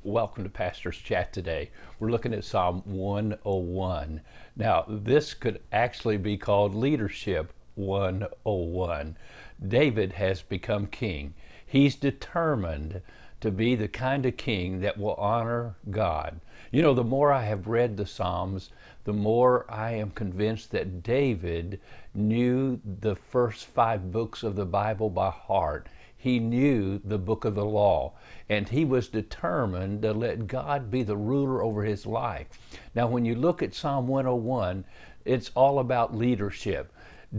Welcome to Pastor's Chat today. We're looking at Psalm 101. Now, this could actually be called Leadership 101. David has become king. He's determined to be the kind of king that will honor God. You know, the more I have read the Psalms, the more I am convinced that David knew the first 5 books of the Bible by heart. He knew the book of the law, and he was determined to let God be the ruler over his life. Now, when you look at Psalm 101, it's all about leadership.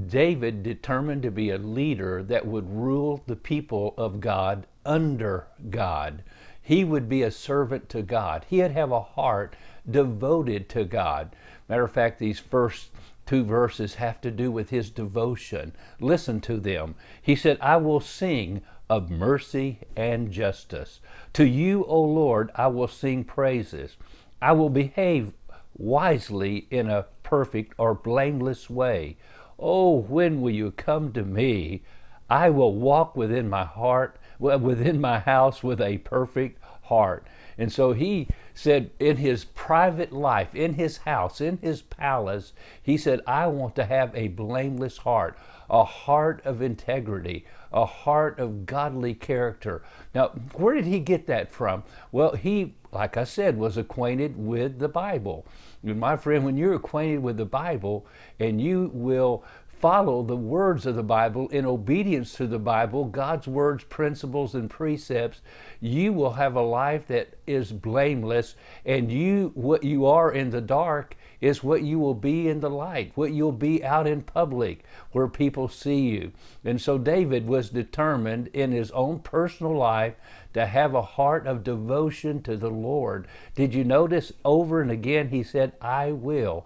David determined to be a leader that would rule the people of God under God. He would be a servant to God. He'd have a heart devoted to God. Matter of fact, these first 2 verses have to do with his devotion. Listen to them. He said, I will sing of mercy and justice. To you, O Lord, I will sing praises. I will behave wisely in a perfect or blameless way. Oh, when will you come to me? I will walk within my heart, within my house with a perfect heart. And so he said in his private life, in his house, in his palace, he said, I want to have a blameless heart, a heart of integrity, a heart of godly character. Now, where did he get that from? Well, he, like I said, was acquainted with the Bible. And my friend, when you're acquainted with the Bible and you will follow the words of the Bible in obedience to the Bible, God's words, principles, and precepts, you will have a life that is blameless, and what you are in the dark is what you will be in the light, what you'll be out in public where people see you. And so David was determined in his own personal life to have a heart of devotion to the Lord. Did you notice over and again he said, I will.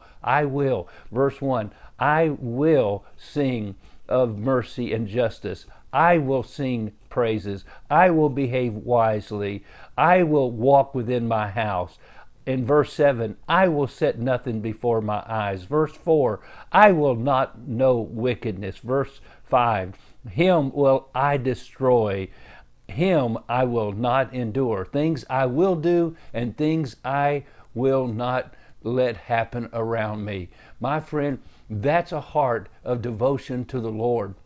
Verse 1, I will sing of mercy and justice. I will sing praises. I will behave wisely. I will walk within my house. In verse 7, I will set nothing before my eyes. Verse 4, I will not know wickedness. Verse 5, him will I destroy. Him I will not endure. Things I will do and things I will not let happen around me. My friend, that's a heart of devotion to the Lord.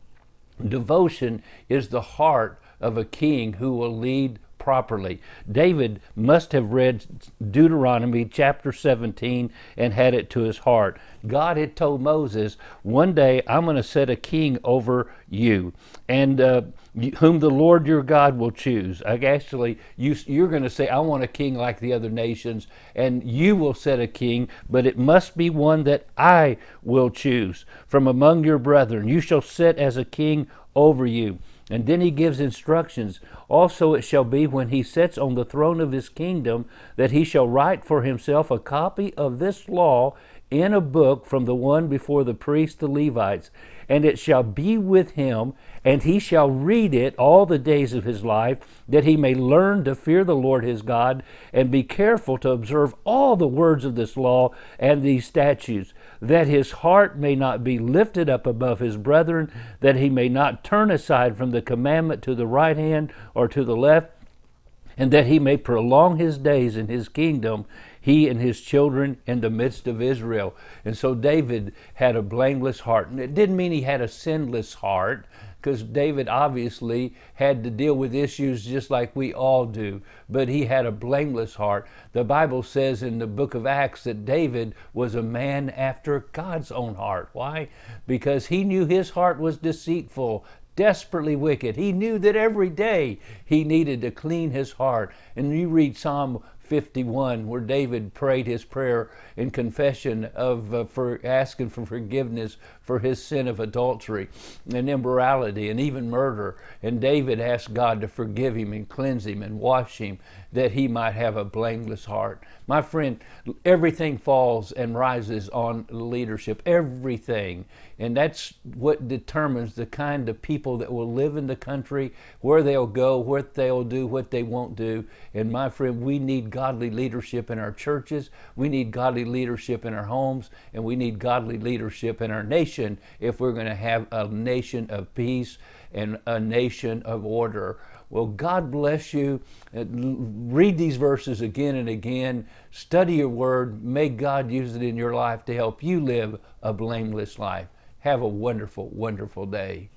Devotion is the heart of a king who will lead properly. David must have read Deuteronomy chapter 17 and had it to his heart. God had told Moses, one day I'm going to set a king over you, and whom the Lord your God will choose. Actually, you're going to say, I want a king like the other nations, and you will set a king, but it must be one that I will choose from among your brethren. You shall sit as a king over you. And then he gives instructions. Also it shall be when he sits on the throne of his kingdom that he shall write for himself a copy of this law in a book from the one before the priests, the Levites. And it shall be with him, and he shall read it all the days of his life, that he may learn to fear the Lord his God, and be careful to observe all the words of this law and these statutes, that his heart may not be lifted up above his brethren, that he may not turn aside from the commandment to the right hand or to the left, and that he may prolong his days in his kingdom, he and his children in the midst of Israel. And so David had a blameless heart. And it didn't mean he had a sinless heart, because David obviously had to deal with issues just like we all do, but he had a blameless heart. The Bible says in the book of Acts that David was a man after God's own heart. Why? Because he knew his heart was deceitful, desperately wicked. He knew that every day he needed to clean his heart. And you read Psalm 51, where David prayed his prayer in confession of for asking for forgiveness for his sin of adultery and immorality and even murder. And David asked God to forgive him and cleanse him and wash him, that he might have a blameless heart. My friend, everything falls and rises on leadership, everything. And that's what determines the kind of people that will live in the country, where they'll go, what they'll do, what they won't do. And my friend, we need godly leadership in our churches, we need godly leadership in our homes, and we need godly leadership in our nation if we're going to have a nation of peace and a nation of order. Well, God bless you. Read these verses again and again. Study your word. May God use it in your life to help you live a blameless life. Have a wonderful, wonderful day.